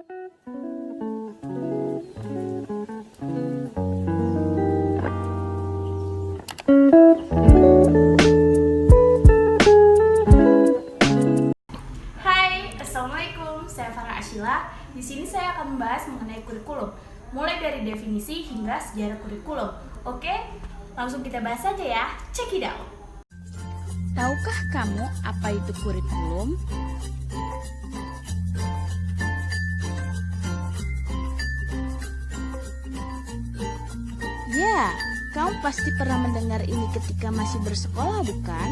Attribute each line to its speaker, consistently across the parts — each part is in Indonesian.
Speaker 1: Hai, Assalamualaikum. Saya Farah Ashila. Di sini saya akan membahas mengenai kurikulum, mulai dari definisi hingga sejarah kurikulum. Oke, langsung kita bahas saja ya. Check it out.
Speaker 2: Tahukah kamu apa itu kurikulum? Ya, kamu pasti pernah mendengar ini ketika masih bersekolah, bukan?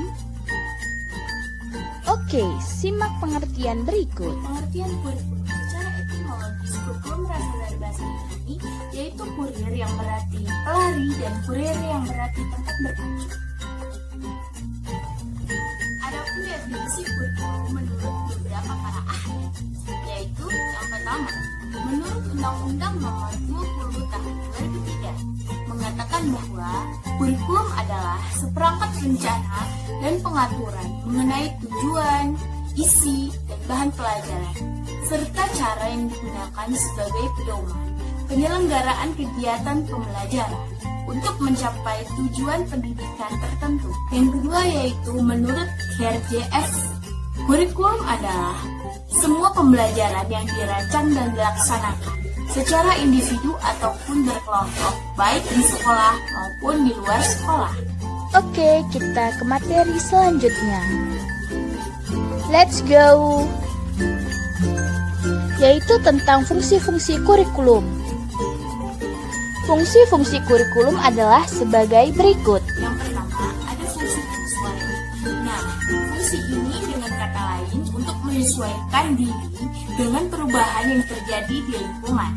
Speaker 2: Oke, simak pengertian berikut.
Speaker 1: Pengertian kurikulum secara etimologis, kurikulum berasal dari bahasa Yunani, yaitu kurir yang berarti pelari dan kurir yang berarti tempat berkunjung. Adapun definisi kurikulum menurut beberapa para ahli, yaitu yang pertama, menurut Undang-Undang Nomor 20 Tahun 2003 mengatakan bahwa kurikulum adalah seperangkat rencana dan pengaturan mengenai tujuan, isi, dan bahan pelajaran, serta cara yang digunakan sebagai pedoman penyelenggaraan kegiatan pembelajaran untuk mencapai tujuan pendidikan tertentu. Yang kedua yaitu menurut KRJF, kurikulum adalah semua pembelajaran yang dirancang dan dilaksanakan secara individu ataupun berkelompok, baik di sekolah maupun di luar sekolah.
Speaker 2: Oke, kita ke materi selanjutnya. Let's go! Yaitu tentang fungsi-fungsi kurikulum. Fungsi-fungsi kurikulum adalah sebagai berikut.
Speaker 1: Yang pertama, ada fungsi penyesuaian. Nah, fungsi ini dengan kata lain untuk menyesuaikan diri dengan perubahan yang terjadi di lingkungan.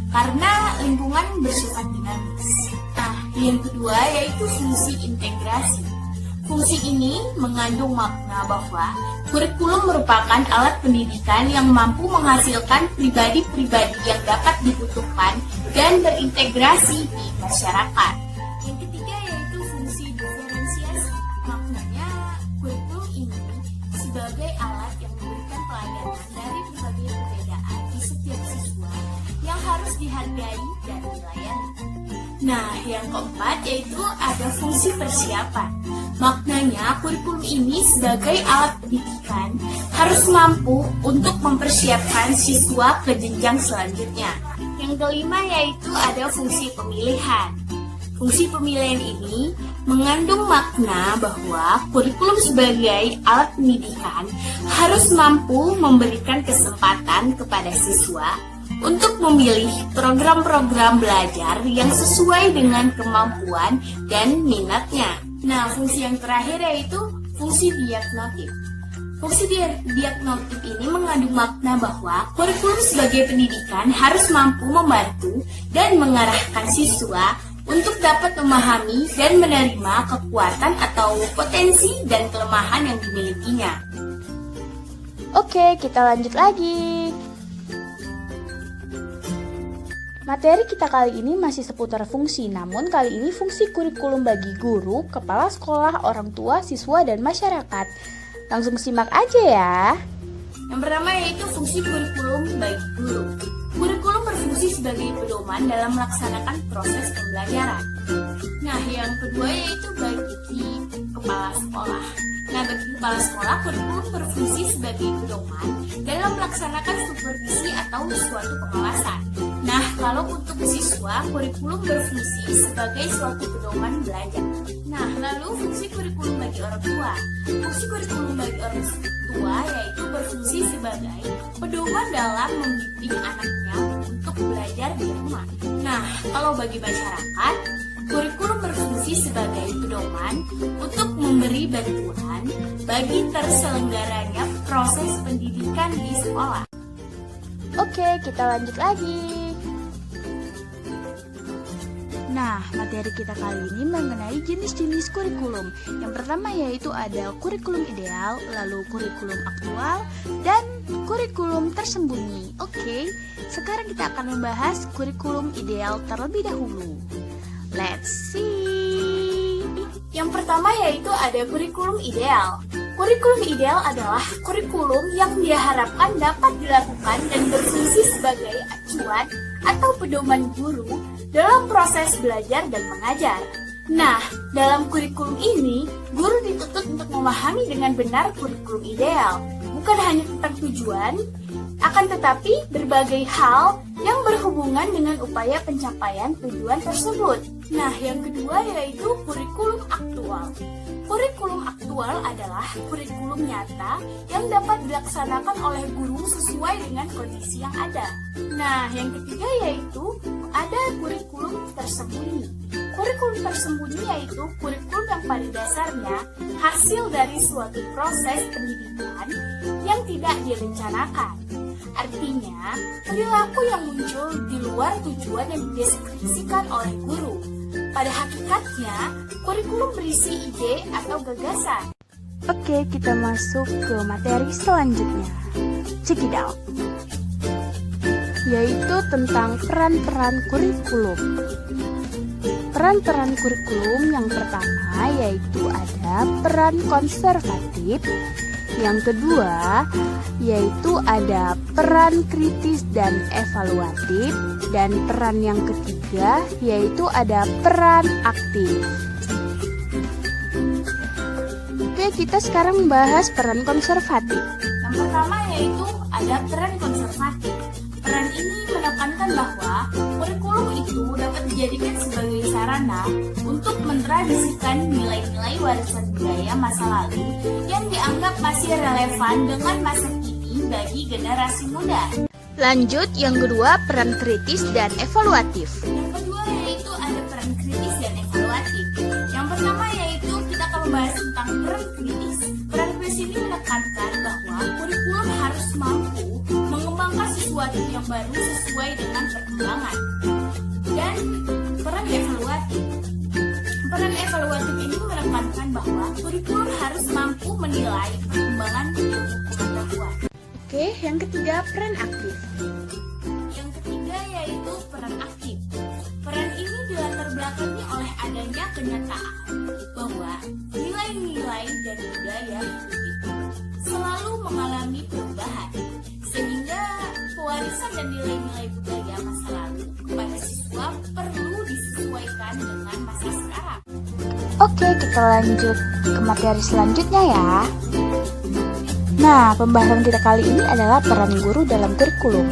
Speaker 1: Karena lingkungan bersifat dinamis. Nah, yang kedua yaitu fungsi integrasi. Fungsi ini mengandung makna bahwa kurikulum merupakan alat pendidikan yang mampu menghasilkan pribadi-pribadi yang dapat dibutuhkan dan berintegrasi di masyarakat. Yang ketiga yaitu fungsi diferensiasi. Maknanya, kurikulum ini sebagai alat yang memberikan pelajaran dari berbagai perbedaan di setiap siswa yang harus dihargai dan dilayani. Nah, yang keempat yaitu ada fungsi persiapan. Maknanya, kurikulum ini sebagai alat pendidikan harus mampu untuk mempersiapkan siswa ke jenjang selanjutnya. Yang kelima yaitu ada fungsi pemilihan. Fungsi pemilihan ini mengandung makna bahwa kurikulum sebagai alat pendidikan harus mampu memberikan kesempatan kepada siswa untuk memilih program-program belajar yang sesuai dengan kemampuan dan minatnya. Nah, fungsi yang terakhir yaitu fungsi diagnostik. Fungsi diagnostik ini mengandung makna bahwa kurikulum sebagai pendidikan harus mampu membantu dan mengarahkan siswa untuk dapat memahami dan menerima kekuatan atau potensi dan kelemahan yang dimilikinya.
Speaker 2: Oke, kita lanjut lagi. Materi kita kali ini masih seputar fungsi, namun kali ini fungsi kurikulum bagi guru, kepala sekolah, orang tua, siswa, dan masyarakat. Langsung simak aja ya.
Speaker 1: Yang pertama yaitu fungsi kurikulum bagi guru. Kurikulum berfungsi sebagai pedoman dalam melaksanakan proses pembelajaran. Nah, yang kedua yaitu bagi kepala sekolah. Nah, bagi kepala sekolah, kurikulum berfungsi sebagai pedoman dalam melaksanakan supervisi atau suatu pengawasan. Nah, kalau untuk siswa, kurikulum berfungsi sebagai suatu pedoman belajar. Nah, lalu fungsi kurikulum bagi orang tua. Fungsi kurikulum bagi orang tua yaitu berfungsi sebagai pedoman dalam membimbing anaknya untuk belajar di rumah. Nah, kalau bagi masyarakat, kurikulum berfungsi sebagai pedoman untuk memberi bantuan bagi terselenggaranya proses pendidikan di sekolah.
Speaker 2: Oke, kita lanjut lagi. Nah, materi kita kali ini mengenai jenis-jenis kurikulum. Yang pertama yaitu ada kurikulum ideal, lalu kurikulum aktual, dan kurikulum tersembunyi. Oke, sekarang kita akan membahas kurikulum ideal terlebih dahulu. Let's see.
Speaker 1: Yang pertama yaitu ada kurikulum ideal. Kurikulum ideal adalah kurikulum yang diharapkan dapat dilakukan dan berfungsi sebagai acuan atau pedoman guru dalam proses belajar dan mengajar. Nah, dalam kurikulum ini, guru dituntut untuk memahami dengan benar kurikulum ideal, bukan hanya tentang tujuan, akan tetapi berbagai hal yang berhubungan dengan upaya pencapaian tujuan tersebut. Nah, yang kedua yaitu kurikulum aktual. Kurikulum aktual adalah kurikulum nyata yang dapat dilaksanakan oleh guru sesuai dengan kondisi yang ada. Nah, yang ketiga yaitu ada kurikulum tersembunyi. Kurikulum tersembunyi yaitu kurikulum yang pada dasarnya hasil dari suatu proses pendidikan yang tidak direncanakan. Artinya, perilaku yang muncul di luar tujuan yang dideskripsikan oleh guru. Pada hakikatnya, kurikulum berisi ide atau gagasan.
Speaker 2: Oke, kita masuk ke materi selanjutnya. Check it out. Yaitu tentang peran-peran kurikulum. Peran-peran kurikulum yang pertama yaitu ada peran konservatif. Yang kedua yaitu ada peran kritis dan evaluatif. Dan peran yang ketiga yaitu ada peran aktif. Oke, kita sekarang bahas peran konservatif.
Speaker 1: Yang pertama yaitu ada peran konservatif. Peran ini menekankan bahwa kurikulum itu dapat dijadikan sebagai sarana untuk mentradisikan nilai-nilai warisan budaya masa lalu yang dianggap masih relevan dengan masa kini bagi generasi muda.
Speaker 2: Lanjut, yang kedua peran kritis dan evaluatif.
Speaker 1: Yang kedua yaitu ada peran kritis dan evaluatif. Yang pertama yaitu kita akan membahas tentang peran kritis. Peran kritis ini menekankan bahwa kurikulum harus mampu mengembangkan sesuatu yang baru sesuai dengan perkembangan. Dan peran evaluatif. Peran evaluatif ini menekankan bahwa kurikulum harus mampu menilai perkembangan ilmu pengetahuan.
Speaker 2: Oke, yang ketiga peran aktif.
Speaker 1: Yang ketiga yaitu peran aktif. Peran ini dilatar belakangi oleh adanya kenyataan bahwa nilai-nilai dan budaya hidup itu selalu mengalami perubahan, sehingga pewarisan dan nilai-nilai budaya masa lalu kepada siswa perlu disesuaikan dengan masa sekarang.
Speaker 2: Oke, kita lanjut ke materi selanjutnya ya. Nah, pembahasan kita kali ini adalah peran guru dalam kurikulum.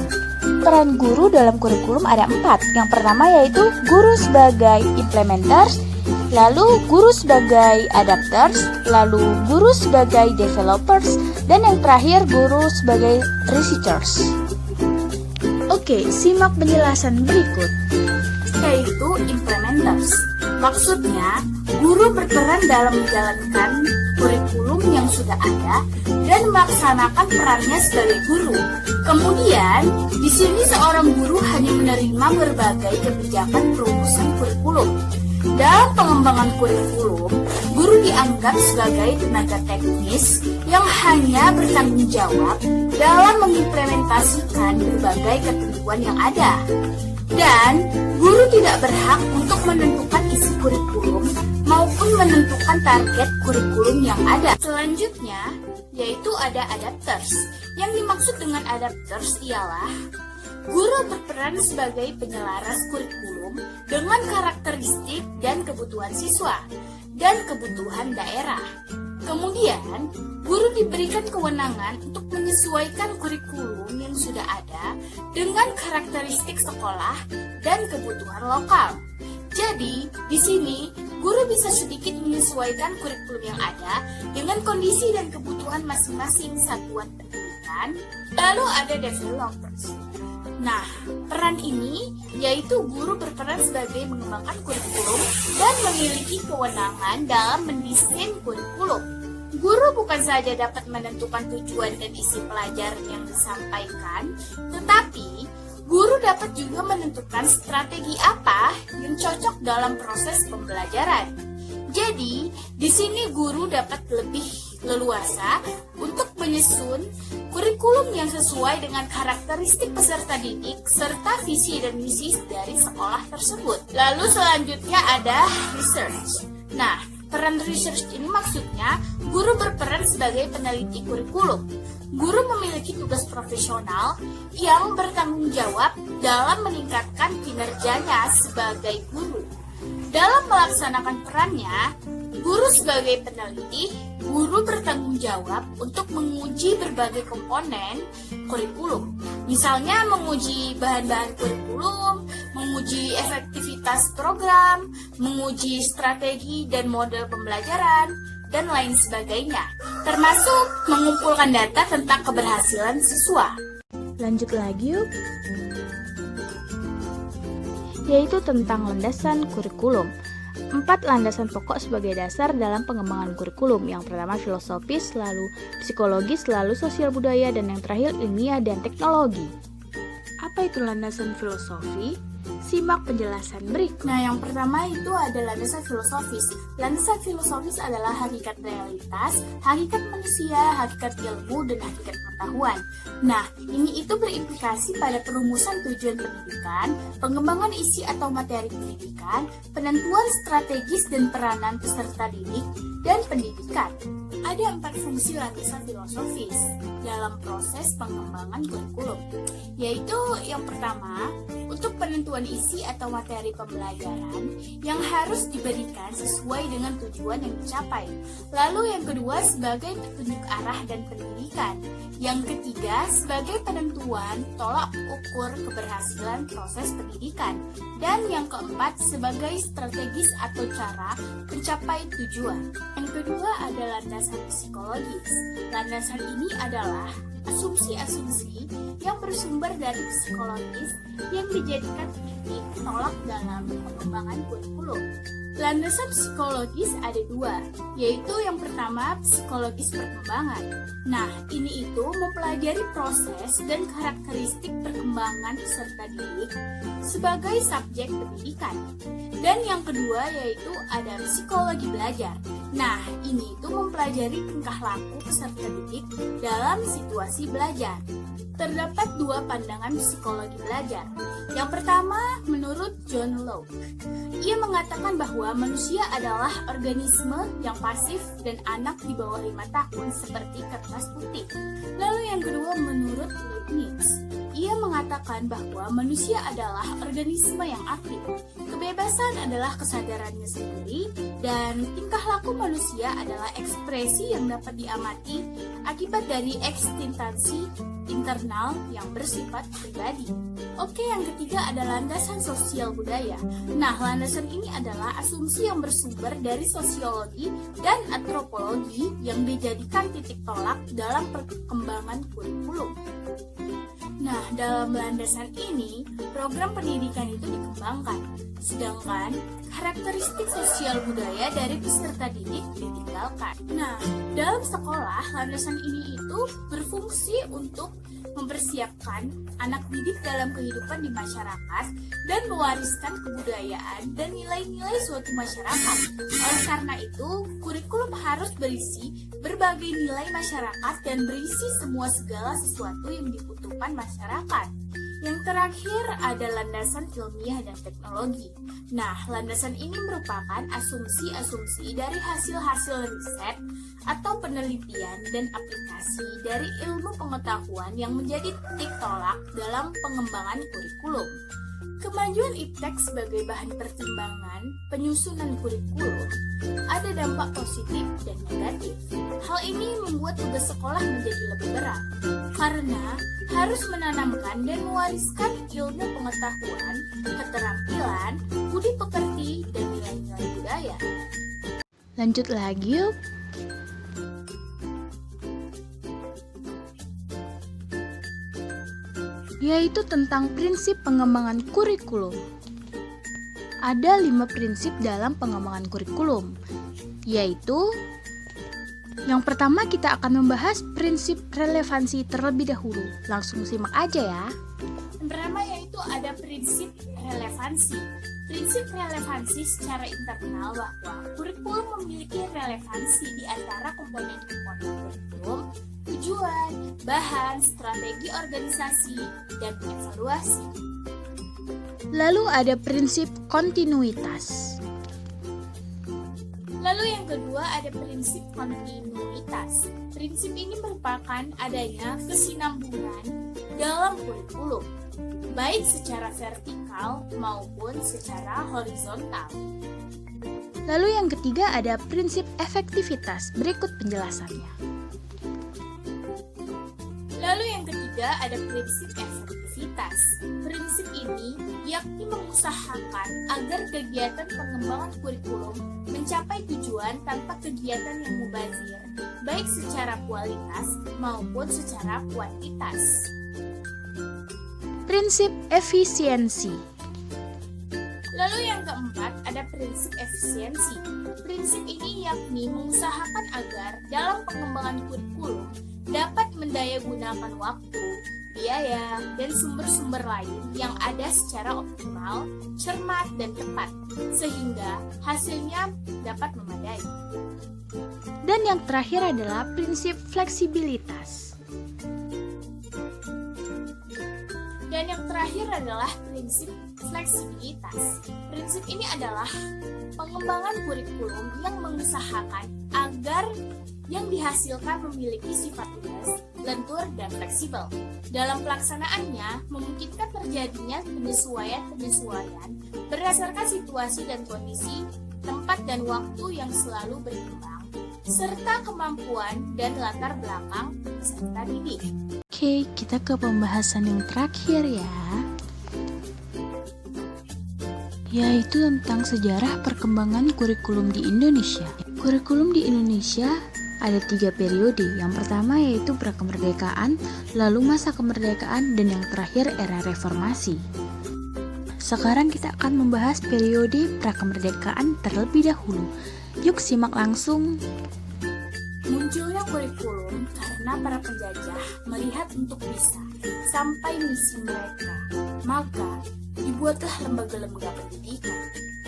Speaker 2: Peran guru dalam kurikulum ada 4. Yang pertama yaitu guru sebagai implementers, lalu guru sebagai adapters, lalu guru sebagai developers, dan yang terakhir guru sebagai researchers. Oke, simak penjelasan berikut.
Speaker 1: Yaitu implementers. Maksudnya, guru berperan dalam menjalankan kurikulum yang sudah ada dan melaksanakan perannya sebagai guru. Kemudian, di sini seorang guru hanya menerima berbagai kebijakan perumusan kurikulum. Dalam pengembangan kurikulum, guru dianggap sebagai tenaga teknis yang hanya bertanggung jawab dalam mengimplementasikan berbagai ketentuan yang ada. Dan guru tidak berhak untuk menentukan isi kurikulum maupun menentukan target kurikulum yang ada. Selanjutnya, yaitu ada adapters. Yang dimaksud dengan adapters ialah guru berperan sebagai penyelaras kurikulum dengan karakteristik dan kebutuhan siswa dan kebutuhan daerah. Kemudian, guru diberikan kewenangan untuk menyesuaikan kurikulum yang sudah ada dengan karakteristik sekolah dan kebutuhan lokal. Jadi, di sini guru bisa sedikit menyesuaikan kurikulum yang ada dengan kondisi dan kebutuhan masing-masing satuan pendidikan. Lalu ada developers. Nah, peran ini yaitu guru berperan sebagai mengembangkan kurikulum dan memiliki kewenangan dalam mendesain kurikulum. Guru bukan saja dapat menentukan tujuan dan isi pelajaran yang disampaikan, tetapi guru dapat juga menentukan strategi apa yang cocok dalam proses pembelajaran. Jadi, di sini guru dapat lebih leluasa untuk menyusun kurikulum yang sesuai dengan karakteristik peserta didik serta visi dan misi dari sekolah tersebut. Lalu selanjutnya ada research. Nah, Peran research ini maksudnya guru berperan sebagai peneliti kurikulum. Guru memiliki tugas profesional yang bertanggung jawab dalam meningkatkan kinerjanya sebagai guru. Dalam melaksanakan perannya, guru sebagai peneliti, guru bertanggung jawab untuk menguji berbagai komponen kurikulum. Misalnya menguji bahan-bahan kurikulum, menguji efektivitas program, menguji strategi dan model pembelajaran, dan lain sebagainya, termasuk mengumpulkan data tentang keberhasilan siswa.
Speaker 2: Lanjut lagi yuk. Yaitu tentang landasan kurikulum. 4 landasan pokok sebagai dasar dalam pengembangan kurikulum. Yang pertama filosofis, lalu psikologis, lalu sosial budaya, dan yang terakhir ilmiah dan teknologi. Apa itu landasan filosofi? Simak penjelasan berikut.
Speaker 1: Nah, yang pertama itu ada landasan filosofis. Landasan filosofis adalah hakikat realitas, hakikat manusia, hakikat ilmu, dan hakikat pengetahuan. Nah, ini itu berimplikasi pada perumusan tujuan pendidikan, pengembangan isi atau materi pendidikan, penentuan strategis dan peranan peserta didik, dan pendidikan. Ada 4 fungsi landasan filosofis dalam proses pengembangan kurikulum, yaitu yang pertama, untuk penentuan isi atau materi pembelajaran yang harus diberikan sesuai dengan tujuan yang dicapai. Lalu yang kedua sebagai petunjuk arah dan pendidikan. Yang ketiga sebagai penentuan tolak ukur keberhasilan proses pendidikan. Dan yang keempat sebagai strategis atau cara mencapai tujuan. Yang kedua ada landasan psikologis. Landasan ini adalah asumsi-asumsi yang bersumber dari psikologis yang dijadikan titik tolak dalam pengembangan kurikulum. Landasan psikologis ada 2, yaitu yang pertama psikologis perkembangan. Nah, ini itu mempelajari proses dan karakteristik perkembangan peserta didik sebagai subjek pendidikan. Dan yang kedua yaitu ada psikologi belajar. Nah, ini itu mempelajari tingkah laku peserta didik dalam situasi belajar. Terdapat 2 pandangan psikologi belajar. Yang pertama, menurut John Locke. Ia mengatakan bahwa manusia adalah organisme yang pasif dan anak di bawah 5 tahun seperti kertas putih. Lalu yang kedua, menurut Leibniz. Ia mengatakan bahwa manusia adalah organisme yang aktif. Kebebasan adalah kesadarannya sendiri dan tingkah laku manusia adalah ekspresi yang dapat diamati akibat dari eksistensi internal yang bersifat pribadi. Oke, yang ketiga ada landasan sosial budaya. Nah, landasan ini adalah asumsi yang bersumber dari sosiologi dan antropologi yang dijadikan titik tolak dalam perkembangan kurikulum. Nah, dalam landasan ini, program pendidikan itu dikembangkan, sedangkan karakteristik sosial budaya dari peserta didik ditinggalkan. Nah, dalam sekolah, landasan ini itu berfungsi untuk mempersiapkan anak didik dalam kehidupan di masyarakat dan mewariskan kebudayaan dan nilai-nilai suatu masyarakat. Oleh karena itu, kurikulum harus berisi berbagai nilai masyarakat dan berisi semua segala sesuatu yang dibutuhkan masyarakat. Yang terakhir ada landasan ilmiah dan teknologi. Nah, landasan ini merupakan asumsi-asumsi dari hasil-hasil riset atau penelitian dan aplikasi dari ilmu pengetahuan yang menjadi titik tolak dalam pengembangan kurikulum. Kemajuan iptek sebagai bahan pertimbangan penyusunan kurikulum ada dampak positif dan negatif. Hal ini membuat tugas sekolah menjadi lebih berat karena harus menanamkan dan mewariskan ilmu pengetahuan, keterampilan, budi pekerti, dan nilai-nilai budaya.
Speaker 2: Lanjut lagi yuk. Yaitu tentang prinsip pengembangan kurikulum. Ada 5 prinsip dalam pengembangan kurikulum, yaitu yang pertama kita akan membahas prinsip relevansi terlebih dahulu. Langsung simak aja ya.
Speaker 1: Yang pertama yaitu ada prinsip relevansi. Prinsip relevansi secara internal bahwa kurikulum memiliki relevansi di antara komponen-komponen kurikulum, tujuan, bahan, strategi organisasi, dan evaluasi.
Speaker 2: Lalu ada prinsip kontinuitas.
Speaker 1: Lalu yang kedua ada prinsip kontinuitas. Prinsip ini merupakan adanya kesinambungan dalam kurikulum, baik secara vertikal maupun secara horizontal.
Speaker 2: Lalu yang ketiga ada prinsip efektivitas. Berikut penjelasannya.
Speaker 1: Lalu yang ketiga ada prinsip efektivitas. Prinsip ini yakni mengusahakan agar kegiatan pengembangan kurikulum mencapai tujuan tanpa kegiatan yang mubazir, baik secara kualitas maupun secara kuantitas.
Speaker 2: Prinsip efisiensi.
Speaker 1: Lalu yang keempat ada prinsip efisiensi. Prinsip ini yakni mengusahakan agar dalam pengembangan kurikulum dapat mendayagunakan waktu, biaya, dan sumber-sumber lain yang ada secara optimal, cermat, dan tepat, sehingga hasilnya dapat memadai.
Speaker 2: Dan yang terakhir adalah prinsip fleksibilitas.
Speaker 1: Dan yang terakhir adalah prinsip fleksibilitas. Prinsip ini adalah pengembangan kurikulum yang mengusahakan agar yang dihasilkan memiliki sifat luas, lentur, dan fleksibel. Dalam pelaksanaannya, memungkinkan terjadinya penyesuaian-penyesuaian berdasarkan situasi dan kondisi, tempat dan waktu yang selalu berkembang, serta kemampuan dan latar belakang peserta didik.
Speaker 2: Oke, kita ke pembahasan yang terakhir ya. Yaitu tentang sejarah perkembangan kurikulum di Indonesia. Kurikulum di Indonesia ada 3 periode. Yang pertama yaitu prakemerdekaan, lalu masa kemerdekaan, dan yang terakhir era reformasi. Sekarang kita akan membahas periode prakemerdekaan terlebih dahulu. Yuk simak langsung.
Speaker 1: Munculnya kurikulum karena para penjajah melihat untuk bisa sampai misi mereka, maka dibuatlah lembaga-lembaga pendidikan.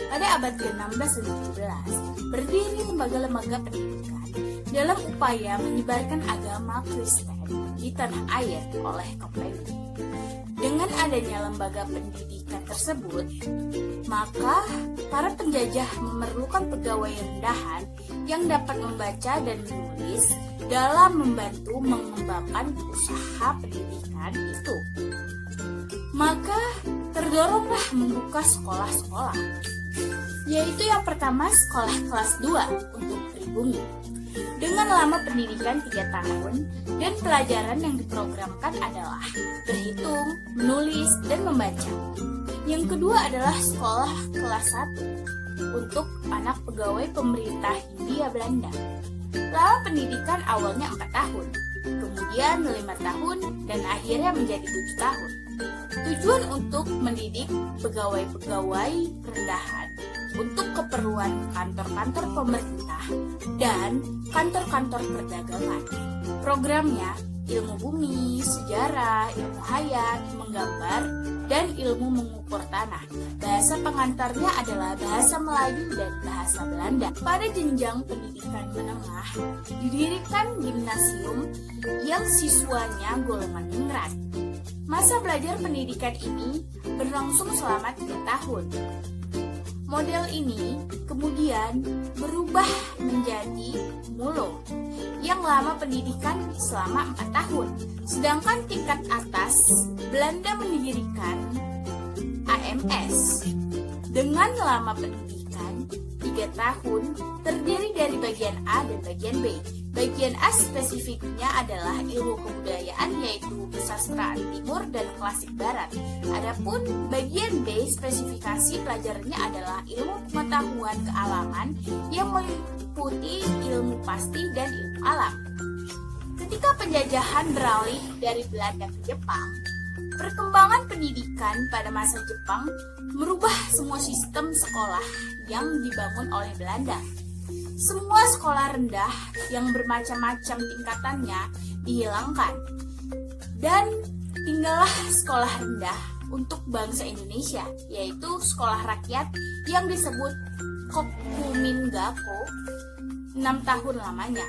Speaker 1: Pada abad ke-16 dan 17, berdiri lembaga-lembaga pendidikan dalam upaya menyebarkan agama Kristen di tanah air oleh Kompeni. Dengan adanya lembaga pendidikan tersebut, maka para penjajah memerlukan pegawai rendahan yang dapat membaca dan menulis dalam membantu mengembangkan usaha pendidikan itu. Maka terdoronglah membuka sekolah-sekolah, yaitu yang pertama sekolah kelas 2 untuk pribumi, dengan lama pendidikan 3 tahun dan pelajaran yang diprogramkan adalah berhitung, menulis, dan membaca. Yang kedua adalah sekolah kelas 1 untuk anak pegawai pemerintah Hindia Belanda. Lama pendidikan awalnya 4 tahun, kemudian 5 tahun, dan akhirnya menjadi 7 tahun. Tujuan untuk mendidik pegawai-pegawai rendahan untuk keperluan kantor-kantor pemerintah dan kantor-kantor perdagangan. Programnya ilmu bumi, sejarah, ilmu hayat, menggambar, dan ilmu mengukur tanah. Bahasa pengantarnya adalah bahasa Melayu dan bahasa Belanda. Pada jenjang pendidikan menengah, didirikan gimnasium yang siswanya golongan ningrat. Masa belajar pendidikan ini berlangsung selama 3 tahun. Model ini kemudian berubah menjadi MULO yang lama pendidikan selama 4 tahun. Sedangkan tingkat atas, Belanda mendirikan AMS dengan lama pendidikan 3 tahun terdiri dari bagian A dan bagian B. Bagian A spesifiknya adalah ilmu kebudayaan yaitu kesastraan timur dan klasik barat. Adapun bagian B spesifikasi pelajarannya adalah ilmu pengetahuan kealaman yang meliputi ilmu pasti dan ilmu alam. Ketika penjajahan beralih dari Belanda ke Jepang, perkembangan pendidikan pada masa Jepang merubah semua sistem sekolah yang dibangun oleh Belanda. Semua sekolah rendah yang bermacam-macam tingkatannya dihilangkan dan tinggallah sekolah rendah untuk bangsa Indonesia, yaitu sekolah rakyat yang disebut Kokumingako 6 tahun lamanya.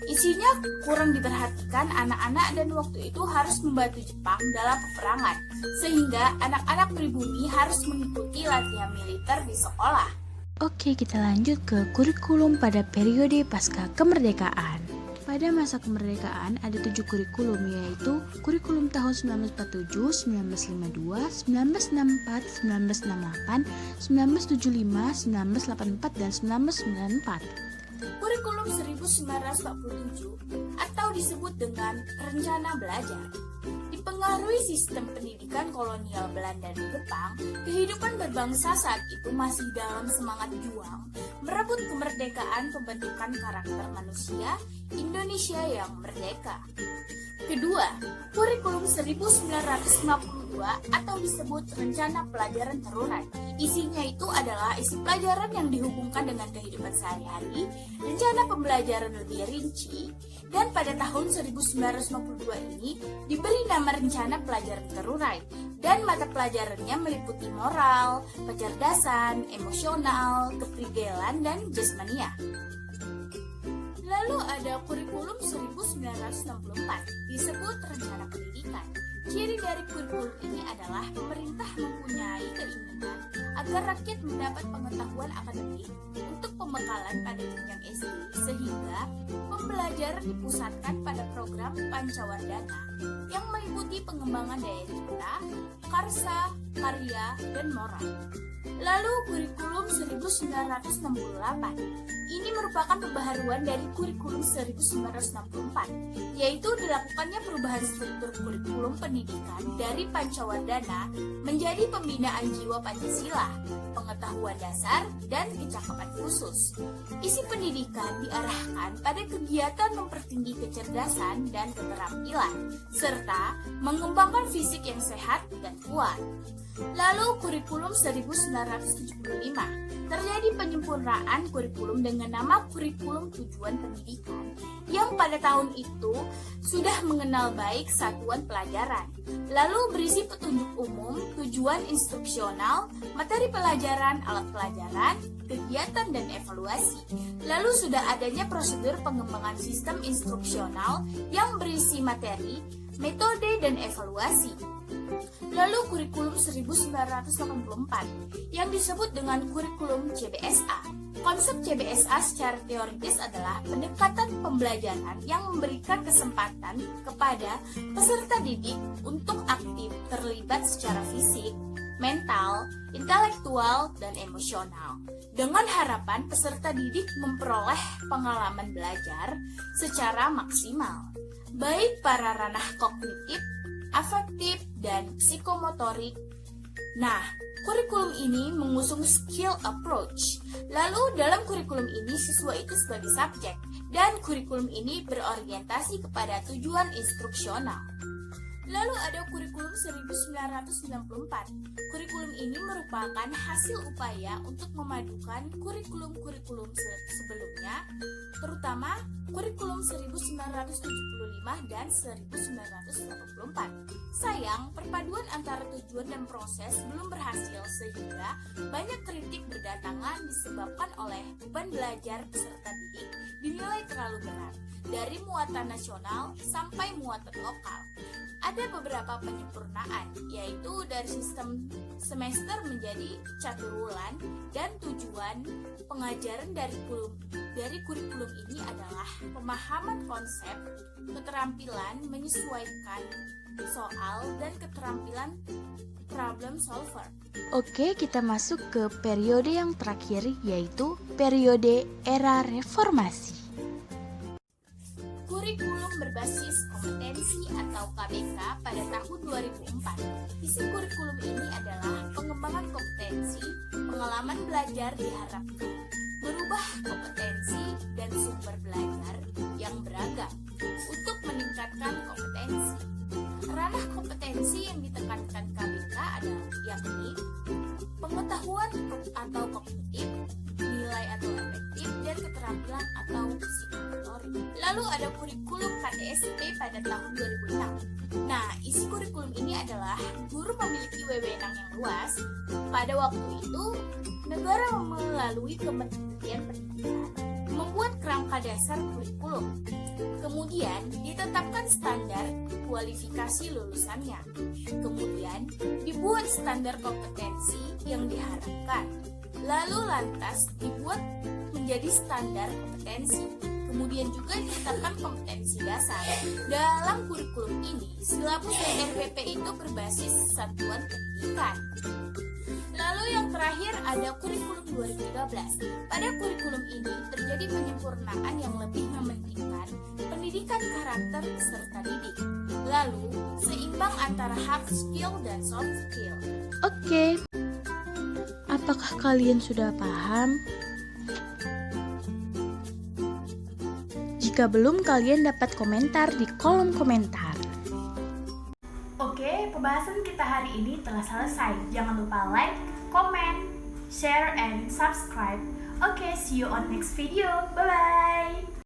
Speaker 1: Isinya kurang diperhatikan anak-anak dan waktu itu harus membantu Jepang dalam peperangan, sehingga anak-anak pribumi harus mengikuti latihan militer di sekolah.
Speaker 2: Oke, kita lanjut ke kurikulum pada periode pasca kemerdekaan. Pada masa kemerdekaan ada 7 kurikulum, yaitu kurikulum tahun 1947, 1952, 1964, 1968, 1975, 1984, dan 1994.
Speaker 1: Kurikulum 1947 atau disebut dengan Rencana Belajar dipengaruhi sistem pendidikan kolonial Belanda dan Jepang. Kehidupan berbangsa saat itu masih dalam semangat juang merebut kemerdekaan pembentukan karakter manusia Indonesia yang merdeka. Kedua, kurikulum 1952 atau disebut Rencana Pelajaran Terurai. Isinya itu adalah isi pelajaran yang dihubungkan dengan kehidupan sehari-hari, rencana pembelajaran lebih rinci, dan pada tahun 1952 ini diberi nama Rencana Pelajaran Terurai, dan mata pelajarannya meliputi moral, kecerdasan, emosional, keprigelan, dan jasmania. Lalu ada kurikulum 1964, disebut Rencana Pendidikan. Ciri dari kurikulum ini adalah pemerintah mempunyai keinginan agar rakyat mendapat pengetahuan akademik untuk pembekalan pada jenjang SD, sehingga pembelajaran dipusatkan pada program Pancawardhana yang meliputi pengembangan daya cipta, karsa, karya, dan moral. Lalu kurikulum 1968. Ini merupakan pembaharuan dari kurikulum 1964, yaitu dilakukannya perubahan struktur kurikulum pendidikan dari Pancawardhana menjadi pembinaan jiwa Pancasila, pengetahuan dasar, dan kecakapan khusus. Isi pendidikan diarahkan pada kegiatan mempertinggi kecerdasan dan keterampilan, serta mengembangkan fisik yang sehat dan kuat. Lalu kurikulum 1975, terjadi penyempurnaan kurikulum dengan nama kurikulum tujuan pendidikan yang pada tahun itu sudah mengenal baik satuan pelajaran, lalu berisi petunjuk umum, tujuan instruksional, materi pelajaran, alat pelajaran, kegiatan, dan evaluasi. Lalu sudah adanya prosedur pengembangan sistem instruksional yang berisi materi, metode, dan evaluasi. Lalu kurikulum 1984 yang disebut dengan kurikulum CBSA. Konsep CBSA secara teoritis adalah pendekatan pembelajaran yang memberikan kesempatan kepada peserta didik untuk aktif terlibat secara fisik, mental, intelektual, dan emosional, dengan harapan peserta didik memperoleh pengalaman belajar secara maksimal, baik pada ranah kognitif, afektif, dan psikomotorik. Nah, kurikulum ini mengusung skill approach. Lalu dalam kurikulum ini siswa itu sebagai subjek, dan kurikulum ini berorientasi kepada tujuan instruksional. Lalu ada kurikulum 1994. Kurikulum ini merupakan hasil upaya untuk memadukan kurikulum-kurikulum sebelumnya, terutama kurikulum 1975 dan 1984. Sayang, perpaduan antara tujuan dan proses belum berhasil sehingga banyak kritik berdatangan disebabkan oleh beban belajar peserta didik dinilai terlalu berat, dari muatan nasional sampai muatan lokal. Ada beberapa penyempurnaan, yaitu dari sistem semester menjadi caturwulan, dan tujuan pengajaran dari kurikulum ini adalah pemahaman konsep, keterampilan menyesuaikan soal, dan keterampilan problem solver.
Speaker 2: Oke, kita masuk ke periode yang terakhir, yaitu periode era reformasi.
Speaker 1: Kurikulum berbasis kompetensi atau KBK pada tahun 2004. Isi kurikulum ini adalah pengembangan kompetensi, pengalaman belajar diharapkan, merubah kompetensi dan sumber belajar yang beragam untuk meningkatkan kompetensi. Ranah kompetensi yang ditekankan KBK adalah yakni pengetahuan atau kognitif, nilai atau efektif, dan keterampilan atau psikomotorik. Lalu ada kurikulum KTSP pada tahun 2006. Nah, isi kurikulum ini adalah guru memiliki wewenang yang luas. Pada waktu itu, negara melalui Kementerian Pendidikan membuat kerangka dasar kurikulum. Kemudian ditetapkan standar kualifikasi lulusannya. Kemudian dibuat standar kompetensi yang diharapkan. lalu lantas dibuat menjadi standar kompetensi. Kemudian juga ditetapkan kompetensi dasar. Dalam kurikulum ini, silabus dan RPP itu berbasis satuan pendidikan. Lalu yang terakhir ada kurikulum 2013. Pada kurikulum ini terjadi penyempurnaan yang lebih mementingkan pendidikan karakter serta didik. Lalu, seimbang antara hard skill dan soft skill.
Speaker 2: Oke, apakah kalian sudah paham? Jika belum, kalian dapat komentar di kolom komentar.
Speaker 1: Oke, pembahasan kita hari ini telah selesai. Jangan lupa like, comment, share, and subscribe. Oke, see you on next video. Bye-bye.